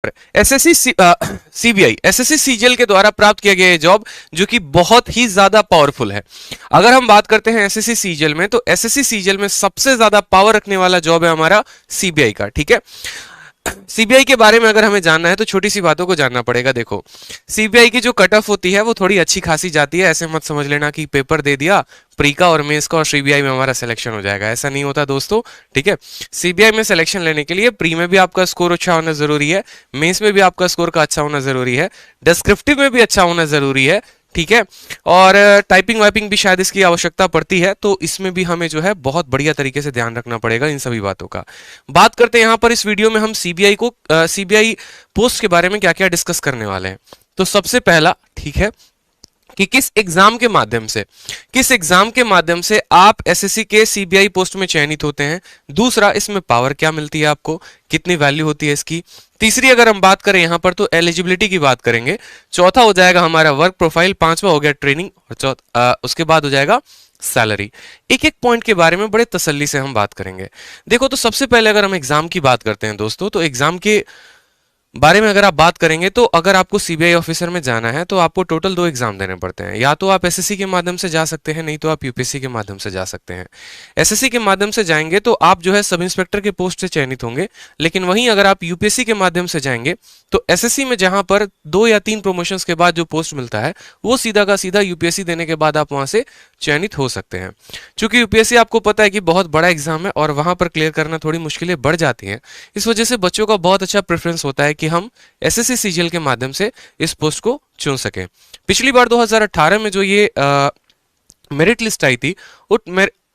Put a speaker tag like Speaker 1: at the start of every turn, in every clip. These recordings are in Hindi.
Speaker 1: एसएससी सीबीआई एसएससी सीजीएल के द्वारा प्राप्त किया गया ये जॉब जो कि बहुत ही ज्यादा पावरफुल है। अगर हम बात करते हैं एसएससी सीजीएल में, तो एसएससी सीजीएल में सबसे ज्यादा पावर रखने वाला जॉब है हमारा सीबीआई का। ठीक है, सीबीआई के बारे में अगर हमें जानना है तो छोटी सी बातों को जानना पड़ेगा। देखो, सीबीआई की जो कट ऑफ होती है वो थोड़ी अच्छी खासी जाती है। ऐसे मत समझ लेना कि पेपर दे दिया प्री का और मेंस का और सीबीआई में हमारा सिलेक्शन हो जाएगा, ऐसा नहीं होता दोस्तों। ठीक है, सीबीआई में सिलेक्शन लेने के लिए प्री में भी आपका स्कोर अच्छा होना जरूरी है, मेंस में भी आपका स्कोर का अच्छा होना जरूरी है, डिस्क्रिप्टिव में भी अच्छा होना जरूरी है। ठीक है, और टाइपिंग वाइपिंग भी शायद इसकी आवश्यकता पड़ती है, तो इसमें भी हमें जो है बहुत बढ़िया तरीके से ध्यान रखना पड़ेगा इन सभी बातों का। बात करते हैं यहाँ पर इस वीडियो में हम सीबीआई पोस्ट के बारे में क्या क्या डिस्कस करने वाले हैं। तो सबसे पहला, ठीक है, कि किस एग्जाम के माध्यम से आप एसएससी के सीबीआई पोस्ट में चयनित होते हैं। दूसरा, इसमें पावर क्या मिलती है आपको, कितनी वैल्यू होती है इसकी। तीसरी, अगर हम बात करें यहां पर तो एलिजिबिलिटी की बात करेंगे। चौथा हो जाएगा हमारा वर्क प्रोफाइल, पांचवा हो गया ट्रेनिंग, और उसके बाद हो जाएगा सैलरी। एक एक पॉइंट के बारे में बड़े तसल्ली से हम बात करेंगे। देखो, तो सबसे पहले अगर हम एग्जाम की बात करते हैं दोस्तों, तो एग्जाम के बारे में अगर आप बात करेंगे तो अगर आपको सीबीआई ऑफिसर में जाना है तो आपको टोटल 2 एग्जाम देने पड़ते हैं। या तो आप एसएससी के माध्यम से जा सकते हैं, नहीं तो आप यूपीएससी के माध्यम से जा सकते हैं। एसएससी के माध्यम से जाएंगे तो आप जो है सब इंस्पेक्टर के पोस्ट से चयनित होंगे, लेकिन वहीं अगर आप यूपीएससी के माध्यम से जाएंगे तो एसएससी में जहां पर 2 या 3 प्रमोशंस के बाद जो पोस्ट मिलता है वो सीधा का सीधा यूपीएससी देने के बाद आप वहां से चयनित हो सकते हैं। चूंकि यूपीएससी आपको पता है कि बहुत बड़ा एग्जाम है और वहां पर क्लियर करना थोड़ी मुश्किलें बढ़ जाती हैं, इस वजह से बच्चों का बहुत अच्छा प्रेफरेंस होता है कि हम एसएससी सीजीएल के माध्यम से इस पोस्ट को चुन सकें। पिछली बार 2018 में जो ये मेरिट लिस्ट आई थी,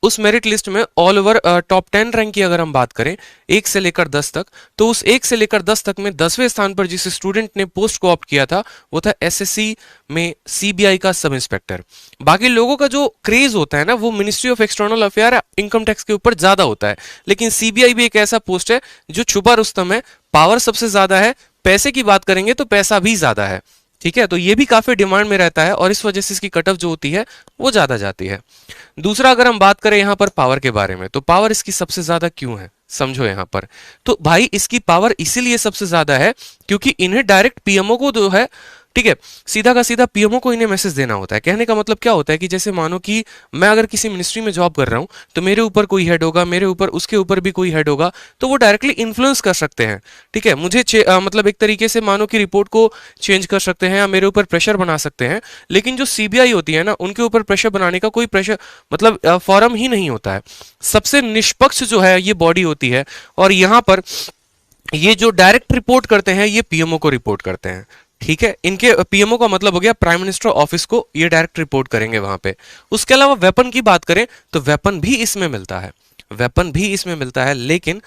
Speaker 1: उस मेरिट लिस्ट में ऑल ओवर टॉप 10 रैंक की अगर हम बात करें 1 से लेकर 10 तक, तो उस 1 से लेकर 10 तक में 10वें स्थान पर जिस स्टूडेंट ने पोस्ट को ऑप्ट किया था वो था एसएससी में सीबीआई का सब इंस्पेक्टर। बाकी लोगों का जो क्रेज होता है ना वो ministry of external affair, income tax के ऊपर ज्यादा होता है, लेकिन सीबीआई भी एक ऐसा पोस्ट है जो छुपा रुस्तम है, पावर सबसे ज्यादा है, पैसे की बात करेंगे तो पैसा भी ज्यादा है। ठीक है, तो ये भी काफी डिमांड में रहता है और इस वजह से इसकी कट ऑफ जो होती है वो ज्यादा जाती है। दूसरा, अगर हम बात करें यहां पर पावर के बारे में, तो पावर इसकी सबसे ज्यादा क्यों है समझो यहां पर। तो भाई इसकी पावर इसीलिए सबसे ज्यादा है क्योंकि इन्हें डायरेक्ट पीएमओ को जो है, ठीक है, सीधा का सीधा पीएमओ को इन्हें मैसेज देना होता है। कहने का मतलब क्या होता है कि जैसे मानो कि मैं अगर किसी मिनिस्ट्री में जॉब कर रहा हूं तो मेरे ऊपर कोई हेड होगा, मेरे ऊपर उसके ऊपर भी कोई हेड होगा, तो वो डायरेक्टली इन्फ्लुएंस कर सकते हैं। ठीक है, मुझे मतलब एक तरीके से मानो कि रिपोर्ट को चेंज कर सकते हैं या मेरे ऊपर प्रेशर बना सकते हैं। लेकिन जो सीबीआई होती है ना, उनके ऊपर प्रेशर बनाने का कोई प्रेशर मतलब फॉरम ही नहीं होता है। सबसे निष्पक्ष जो है ये बॉडी होती है और यहां पर ये जो डायरेक्ट रिपोर्ट करते हैं ये पीएमओ को रिपोर्ट करते हैं। ठीक है, इनके पीएमओ का मतलब हो गया प्राइम मिनिस्टर ऑफिस को, ये डायरेक्ट रिपोर्ट करेंगे वहां पे। उसके अलावा वेपन की बात करें तो वेपन भी इसमें मिलता है, वेपन भी इसमें मिलता है, लेकिन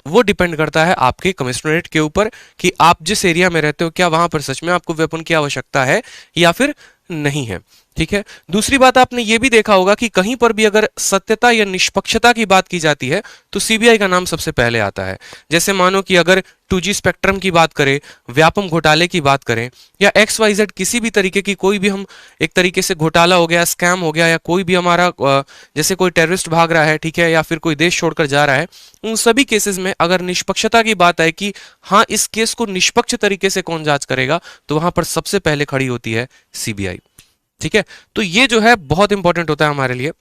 Speaker 1: वो डिपेंड करता है आपके कमिश्नरेट के ऊपर कि आप जिस एरिया में रहते हो क्या वहां पर सच में आपको वेपन की आवश्यकता है या फिर नहीं है। ठीक है, दूसरी बात आपने ये भी देखा होगा कि कहीं पर भी अगर सत्यता या निष्पक्षता की बात की जाती है तो सीबीआई का नाम सबसे पहले आता है। जैसे मानो कि अगर 2G स्पेक्ट्रम की बात करें, व्यापम घोटाले की बात करें, या XYZ किसी भी तरीके की कोई भी हम एक तरीके से घोटाला हो गया, स्कैम हो गया, या कोई भी हमारा जैसे कोई टेररिस्ट भाग रहा है, ठीक है, या फिर कोई देश छोड़कर जा रहा है, उन सभी केसेस में अगर निष्पक्षता की बात है कि हाँ इस केस को निष्पक्ष तरीके से कौन जांच करेगा, तो वहां पर सबसे पहले खड़ी होती है सीबीआई। ठीक है, तो ये जो है बहुत इंपॉर्टेंट होता है हमारे लिए,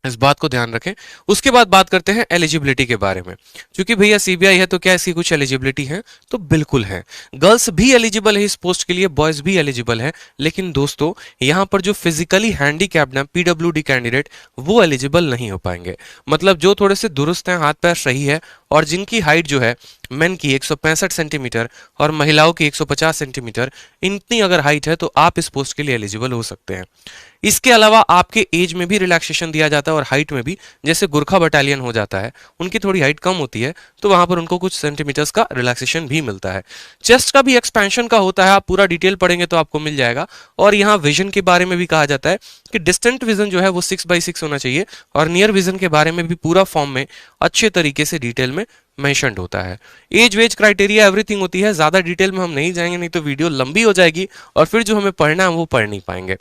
Speaker 1: इस बात को ध्यान रखें। उसके बाद बात करते हैं एलिजिबिलिटी के बारे में। क्योंकि भैया सीबीआई है तो क्या इसकी कुछ एलिजिबिलिटी है, तो बिल्कुल है। गर्ल्स भी एलिजिबल है इस पोस्ट के लिए, बॉयज भी एलिजिबल है, लेकिन दोस्तों यहां पर जो फिजिकली हैंडीकैप्ड है पीडब्ल्यूडी कैंडिडेट वो एलिजिबल नहीं हो पाएंगे। मतलब जो थोड़े से दुरुस्त हैं, हाथ पैर सही है और जिनकी हाइट जो है मेन की 165 सेंटीमीटर और महिलाओं की 150 सेंटीमीटर, इतनी अगर हाइट है तो आप इस पोस्ट के लिए एलिजिबल हो सकते हैं। इसके अलावा आपके एज में भी रिलैक्सेशन दिया जाता है और हाइट में भी, जैसे गुरखा बटालियन हो जाता है, उनकी थोड़ी हाइट कम होती है तो वहां पर उनको कुछ सेंटीमीटर्स का रिलैक्सेशन भी मिलता है। चेस्ट का भी एक्सपेंशन का होता है, आप पूरा डिटेल पढ़ेंगे तो आपको मिल जाएगा। और यहाँ विजन के बारे में भी कहा जाता है कि डिस्टेंट विजन जो है वो 6x6 होना चाहिए और नियर विजन के बारे में भी पूरा फॉर्म में अच्छे तरीके से डिटेल में मेंशन्ड होता है। एज वेज क्राइटेरिया एवरीथिंग होती है, ज्यादा डिटेल में हम नहीं जाएंगे, नहीं तो वीडियो लंबी हो जाएगी और फिर जो हमें पढ़ना है वो पढ़ नहीं पाएंगे।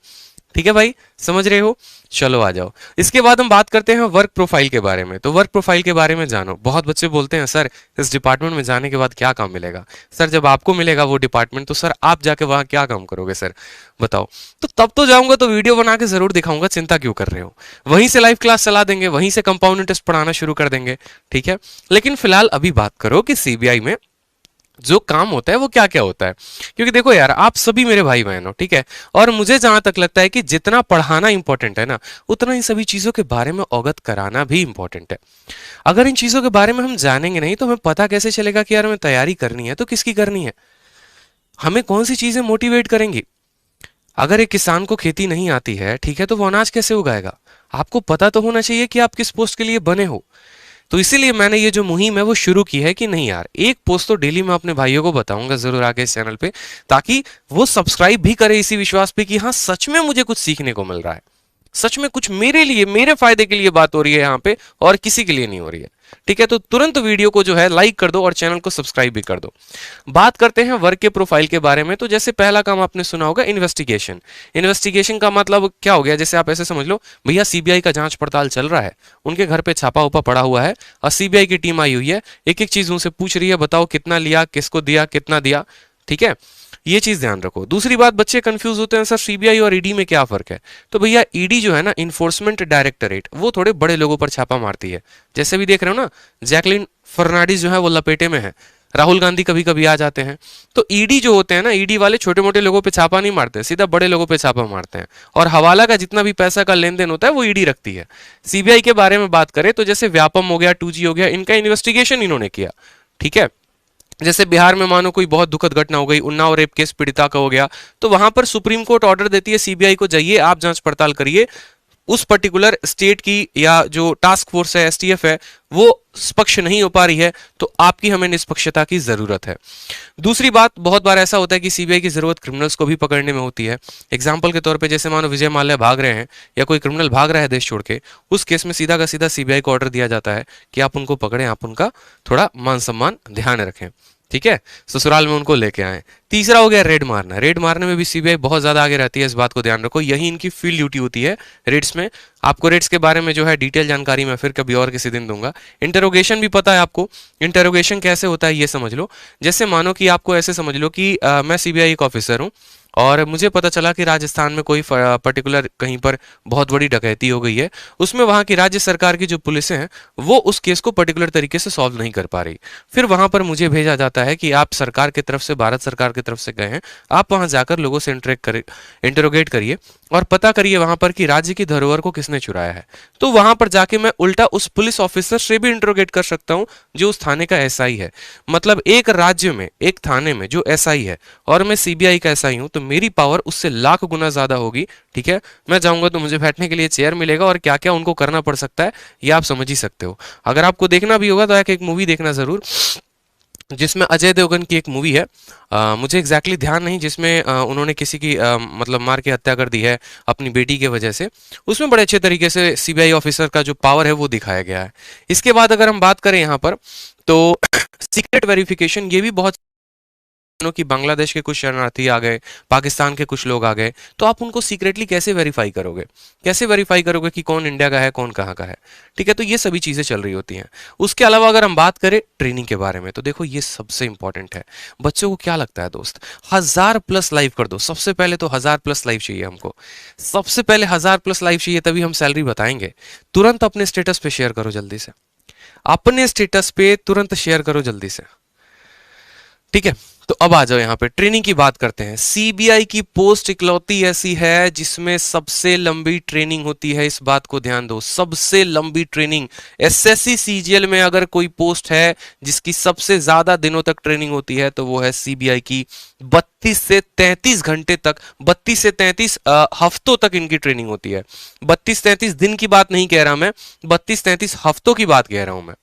Speaker 1: ठीक है भाई, समझ रहे हो? चलो आ जाओ। इसके बाद हम बात करते हैं वर्क प्रोफाइल के बारे में। तो वर्क प्रोफाइल के बारे में जानो। बहुत बच्चे बोलते हैं सर इस डिपार्टमेंट में जाने के बाद क्या काम मिलेगा? सर जब आपको मिलेगा वो डिपार्टमेंट तो सर आप जाके वहां क्या काम करोगे सर, बताओ? तो तब तो जाऊंगा तो वीडियो बना के जरूर दिखाऊंगा, चिंता क्यों कर रहे हो? वहीं से लाइव क्लास चला देंगे, वहीं से कंपाउंड इंटरेस्ट पढ़ाना शुरू कर देंगे, ठीक है? लेकिन फिलहाल अभी बात करो कि सीबीआई में जो काम होता है वो क्या क्या होता है। क्योंकि देखो यार, आप सभी मेरे भाई बहन हो, ठीक है? और मुझे जहां तक लगता है कि जितना पढ़ाना इंपॉर्टेंट है ना, उतना इन सभी चीजों के बारे में अवगत कराना भी इंपॉर्टेंट है। अगर इन चीजों के बारे में हम जानेंगे नहीं तो हमें पता कैसे चलेगा कि यार हमें तैयारी करनी है तो किसकी करनी है, हमें कौन सी चीजें मोटिवेट करेंगी? अगर एक किसान को खेती नहीं आती है, ठीक है, तो वो अनाज कैसे उगाएगा? आपको पता तो होना चाहिए कि आप किस पोस्ट के लिए बने हो। तो इसीलिए मैंने ये जो मुहिम है वो शुरू की है कि नहीं यार, एक पोस्ट तो डेली मैं अपने भाइयों को बताऊंगा जरूर आगे इस चैनल पे, ताकि वो सब्सक्राइब भी करे इसी विश्वास पे कि हाँ सच में मुझे कुछ सीखने को मिल रहा है, सच में कुछ मेरे लिए, मेरे फायदे के लिए बात हो रही है यहाँ पे और किसी के लिए नहीं हो रही है। ठीक है, तो तुरंत वीडियो को जो है लाइक कर दो और चैनल को सब्सक्राइब भी कर दो। बात करते हैं वर्क के प्रोफाइल के बारे में। तो जैसे पहला काम आपने सुना होगा इन्वेस्टिगेशन। इन्वेस्टिगेशन का मतलब क्या हो गया? जैसे आप ऐसे समझ लो भैया सीबीआई का जांच पड़ताल चल रहा है, उनके घर पे छापा उपा पड़ा हुआ है और सीबीआई की टीम आई हुई है, एक एक चीज उनसे पूछ रही है, बताओ कितना लिया, किसको दिया, कितना दिया, ठीक है? ये चीज ध्यान रखो। दूसरी बात, बच्चे कंफ्यूज होते हैं सर सीबीआई और ईडी में क्या फर्क है? तो भैया ईडी जो है ना, इन्फोर्समेंट डायरेक्टरेट, वो थोड़े बड़े लोगों पर छापा मारती है। जैसे भी देख रहे हो ना, जैकलिन फर्नांडिस जो है वो लपेटे में है, राहुल गांधी कभी कभी आ जाते हैं। तो ईडी जो होते हैं ना, ईडी वाले छोटे मोटे लोगों पे छापा नहीं मारते, सीधा बड़े लोगों पे छापा मारते हैं। और हवाला का जितना भी पैसा का लेन देन होता है वो ईडी रखती है। सीबीआई के बारे में बात करें तो जैसे व्यापम हो गया, 2G हो गया, इनका इन्वेस्टिगेशन इन्होंने किया, ठीक है? जैसे बिहार में मानो कोई बहुत दुखद घटना हो गई, उन्नाव रेप केस पीड़िता का हो गया, तो वहां पर सुप्रीम कोर्ट ऑर्डर देती है सीबीआई को, जाइए आप जांच पड़ताल करिए, उस पर्टिकुलर स्टेट की या जो टास्क फोर्स है, एसटीएफ है, वो पक्ष नहीं हो पा रही है, तो आपकी हमें निष्पक्षता की जरूरत है। दूसरी बात, बहुत बार ऐसा होता है कि सीबीआई की जरूरत क्रिमिनल्स को भी पकड़ने में होती है। एग्जाम्पल के तौर पे जैसे मानो विजय माल्या भाग रहे हैं या कोई क्रिमिनल भाग रहा है देश छोड़ के, उस केस में सीधा का सीधा सीबीआई को ऑर्डर दिया जाता है कि आप उनको पकड़ें, आप उनका थोड़ा मान सम्मान ध्यान रखें, ठीक है? ससुराल में उनको लेके आए। तीसरा हो गया रेड मारना। रेड मारने में भी सीबीआई बहुत ज्यादा आगे रहती है, इस बात को ध्यान रखो, यही इनकी फील्ड ड्यूटी होती है रेड्स में। आपको रेड्स के बारे में जो है डिटेल जानकारी मैं फिर कभी और किसी दिन दूंगा। इंटरोगेशन भी पता है आपको, इंटरोगेशन कैसे होता है ये समझ लो। जैसे मानो कि आपको ऐसे समझ लो कि मैं सीबीआई एक ऑफिसर हूँ और मुझे पता चला कि राजस्थान में कोई पर्टिकुलर कहीं पर बहुत बड़ी डकैती हो गई है, उसमें वहां की राज्य सरकार की जो पुलिसें हैं वो उस केस को पर्टिकुलर तरीके से सॉल्व नहीं कर पा रही। फिर वहां पर मुझे भेजा जाता है कि आप सरकार की तरफ से, भारत सरकार की तरफ से गए हैं, आप वहां जाकर लोगों से इंटरोगेट करिए और पता करिए वहां पर कि राज्य की धरोहर को किसने चुराया है। तो वहां पर जाके मैं उल्टा उस पुलिस ऑफिसर से भी इंटरोगेट कर सकता हूं जो उस थाने का एसआई है। मतलब एक राज्य में, एक थाने में जो एसआई है और मैं सीबीआई का एसआई हूं, तो मेरी पावर उससे लाख गुना ज्यादा होगी, ठीक है? मैं जाऊंगा तो मुझे बैठने के लिए चेयर मिलेगा और क्या क्या उनको करना पड़ सकता है ये आप समझ ही सकते हो। अगर आपको देखना भी होगा तो एक मूवी देखना जरूर, जिसमें अजय देवगन की एक मूवी है, मुझे एग्जैक्टली ध्यान नहीं, जिसमें उन्होंने किसी की मतलब मार के हत्या कर दी है अपनी बेटी के वजह से। उसमें बड़े अच्छे तरीके से सीबीआई ऑफिसर का जो पावर है वो दिखाया गया है। इसके बाद अगर हम बात करें यहाँ पर तो सीक्रेट वेरिफिकेशन, ये भी बहुत कि बांग्लादेश के कुछ शरणार्थी आ गए, पाकिस्तान के कुछ लोग आ गए, तो आप उनको सीक्रेटली कैसे वेरीफाई करोगे? कैसे वेरीफाई करोगे कि कौन इंडिया का है, कौन कहाँ का है? ठीक है, तो ये सभी चीजें चल रही होती हैं। उसके अलावा अगर हम बात करें ट्रेनिंग के बारे में, तो देखो ये सबसे इंपॉर्टेंट है। बच्चों को क्या लगता है दोस्त, 1000+ लाइव कर दो। सबसे पहले तो 1000+ लाइव चाहिए हमको, सबसे पहले 1000+ लाइव चाहिए, तभी हम सैलरी बताएंगे। तुरंत अपने स्टेटस पे शेयर करो जल्दी से, अपने स्टेटस पे तुरंत शेयर करो जल्दी से, ठीक है? तो अब आ जाओ यहाँ पे ट्रेनिंग की बात करते हैं। सीबीआई की पोस्ट इकलौती ऐसी है जिसमें सबसे लंबी ट्रेनिंग होती है, इस बात को ध्यान दो, सबसे लंबी ट्रेनिंग। एसएससी सीजीएल में अगर कोई पोस्ट है जिसकी सबसे ज्यादा दिनों तक ट्रेनिंग होती है तो वो है सीबीआई की। 32 से 33 घंटे तक, 32 से 33 हफ्तों तक इनकी ट्रेनिंग होती है। 32-33 दिन की बात नहीं कह रहा मैं, 32-33 हफ्तों की बात कह रहा हूं मैं,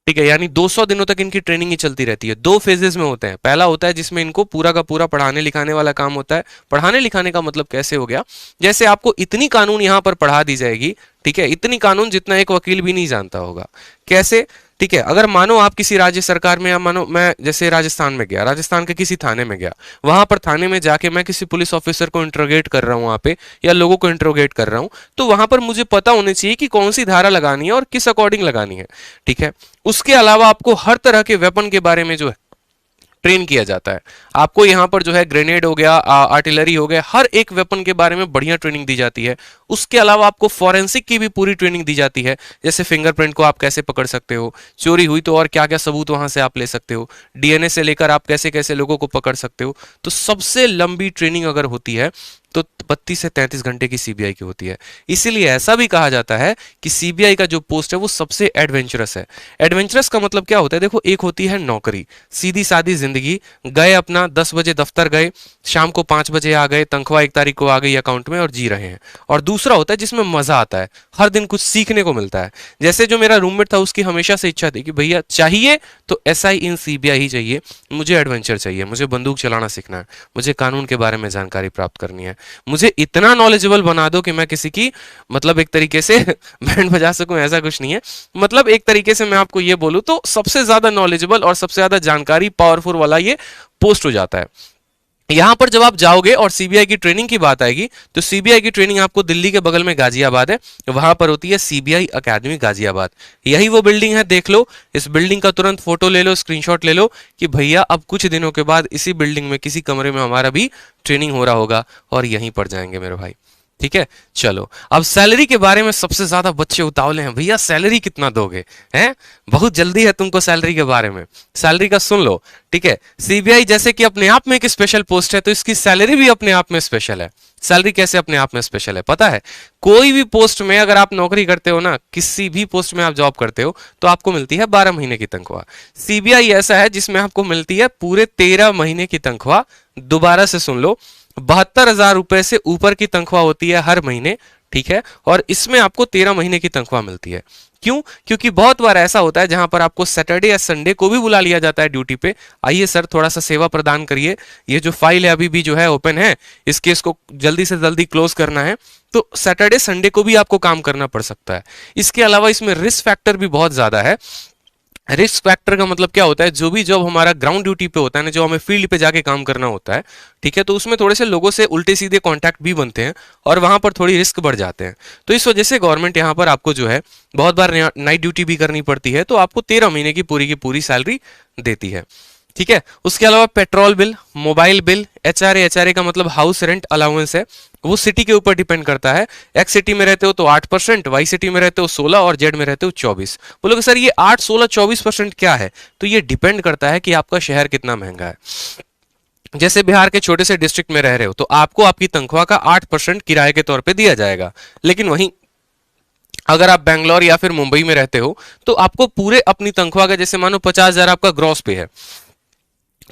Speaker 1: ठीक है? यानी 200 दिनों तक इनकी ट्रेनिंग ही चलती रहती है। दो फेजेस में होते हैं। पहला होता है जिसमें इनको पूरा का पूरा पढ़ाने लिखाने वाला काम होता है। पढ़ाने लिखाने का मतलब कैसे हो गया, जैसे आपको इतनी कानून यहां पर पढ़ा दी जाएगी, ठीक है, इतनी कानून जितना एक वकील भी नहीं जानता होगा। कैसे? ठीक है, अगर मानो आप किसी राज्य सरकार में, या मानो मैं जैसे राजस्थान में गया, राजस्थान के किसी थाने में गया, वहां पर थाने में जाके मैं किसी पुलिस ऑफिसर को इंट्रोगेट कर रहा हूं वहां पे, या लोगों को इंट्रोगेट कर रहा हूं, तो वहां पर मुझे पता होनी चाहिए कि कौन सी धारा लगानी है और किस अकॉर्डिंग लगानी है। ठीक है, उसके अलावा आपको हर तरह के वेपन के बारे में जो है ट्रेन किया जाता है। आपको यहाँ पर जो है ग्रेनेड हो गया, आर्टिलरी हो गया, हर एक वेपन के बारे में बढ़िया ट्रेनिंग दी जाती है। उसके अलावा आपको फॉरेंसिक की भी पूरी ट्रेनिंग दी जाती है, जैसे फिंगरप्रिंट को आप कैसे पकड़ सकते हो, चोरी हुई तो और क्या क्या सबूत वहां से आप ले सकते हो, डीएनए से लेकर आप कैसे कैसे लोगों को पकड़ सकते हो। तो सबसे लंबी ट्रेनिंग अगर होती है तो 32 से 33 घंटे की सीबीआई की होती है। इसीलिए ऐसा भी कहा जाता है कि सीबीआई का जो पोस्ट है वो सबसे एडवेंचरस है। एडवेंचरस का मतलब क्या होता है? देखो, एक होती है नौकरी, सीधी सादी जिंदगी, गए अपना 10 बजे दफ्तर गए, शाम को 5 बजे आ गए, तनख्वाह 1 तारीख को आ गई अकाउंट में और जी रहे हैं। और दूसरा होता है जिसमें मजा आता है, हर दिन कुछ सीखने को मिलता है। जैसे जो मेरा रूममेट था, उसकी हमेशा से इच्छा थी कि भैया चाहिए तो एसआई इन सीबीआई ही चाहिए, मुझे एडवेंचर चाहिए, मुझे बंदूक चलाना सीखना है, मुझे कानून के बारे में जानकारी प्राप्त करनी है, मुझे इतना नॉलेजेबल बना दो कि मैं किसी की मतलब एक तरीके से बैंड बजा सकूं। ऐसा कुछ नहीं है, मतलब एक तरीके से मैं आपको ये बोलूं तो सबसे ज्यादा नॉलेजेबल और सबसे ज्यादा जानकारी पावरफुल वाला ये पोस्ट हो जाता है। यहां पर जब आप जाओगे और सीबीआई की ट्रेनिंग की बात आएगी, तो सीबीआई की ट्रेनिंग आपको दिल्ली के बगल में गाजियाबाद है, वहां पर होती है सीबीआई अकेडमी गाजियाबाद। यही वो बिल्डिंग है, देख लो, इस बिल्डिंग का तुरंत फोटो ले लो, स्क्रीनशॉट ले लो कि भैया अब कुछ दिनों के बाद इसी बिल्डिंग में किसी कमरे में हमारा भी ट्रेनिंग हो रहा होगा और यहीं पर जाएंगे मेरे भाई। ठीक है, चलो अब सैलरी के बारे में सबसे ज्यादा बच्चे उतावले हैं, भैया सैलरी कितना दोगे, हैं? बहुत जल्दी है तुमको सैलरी के बारे में, सैलरी का सुन लो। ठीक है, सीबीआई जैसे कि अपने आप में एक स्पेशल पोस्ट है, तो इसकी सैलरी भी अपने आप में स्पेशल है। सैलरी कैसे अपने आप में स्पेशल है पता है? कोई भी पोस्ट में अगर आप नौकरी करते हो ना, किसी भी पोस्ट में आप जॉब करते हो, तो आपको मिलती है 12 महीने की तनख्वाह। सीबीआई ऐसा है जिसमें आपको मिलती है पूरे 13 महीने की तनख्वाह। दोबारा से सुन लो, 72,000 रुपए से ऊपर की तनख्वाह होती है हर महीने। ठीक है, और इसमें आपको 13 महीने की तनख्वाह मिलती है। क्यों? क्योंकि बहुत बार ऐसा होता है जहां पर आपको सैटरडे या संडे को भी बुला लिया जाता है ड्यूटी पे, आइए सर थोड़ा सा सेवा प्रदान करिए, ये जो फाइल है अभी भी जो है ओपन है, इस केस को जल्दी से जल्दी क्लोज करना है। तो सैटरडे संडे को भी आपको काम करना पड़ सकता है। इसके अलावा इसमें रिस्क फैक्टर भी बहुत ज्यादा है। रिस्क फैक्टर का मतलब क्या होता है? जो भी जॉब हमारा ग्राउंड ड्यूटी पे होता है ना, जो हमें फील्ड पे जाके काम करना होता है, ठीक है, तो उसमें थोड़े से लोगों से उल्टे सीधे कांटेक्ट भी बनते हैं और वहां पर थोड़ी रिस्क बढ़ जाते हैं। तो इस वजह से गवर्नमेंट यहाँ पर आपको जो है बहुत बार नाइट ड्यूटी भी करनी पड़ती है, तो आपको 13 महीने की पूरी सैलरी देती है। ठीक है, उसके अलावा petrol bill, mobile bill, HRA, HRA का मतलब हाउस रेंट अलाउंस है, वो सिटी के ऊपर डिपेंड करता है। एक्स सिटी में रहते हो तो 8%, वाई सिटी में रहते हो 16 और जेड में रहते हो 24। बोलोगे सर ये 8, 16, 24% क्या है? तो ये डिपेंड करता है कि आपका शहर कितना महंगा है। जैसे बिहार के छोटे से डिस्ट्रिक्ट में रह रहे हो तो आपको आपकी तनख्वाह का 8% किराए के तौर पे दिया जाएगा। लेकिन वहीं अगर आप बैंगलोर या फिर मुंबई में रहते हो तो आपको पूरे अपनी तनख्वाह का, जैसे मानो 50,000 आपका ग्रॉस पे है,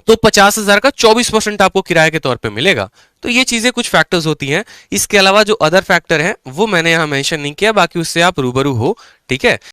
Speaker 1: तो 50,000 का 24% आपको किराए के तौर पे मिलेगा। तो ये चीजें कुछ फैक्टर्स होती हैं। इसके अलावा जो अदर फैक्टर हैं वो मैंने यहां मेंशन नहीं किया, बाकी उससे आप रूबरू हो। ठीक है।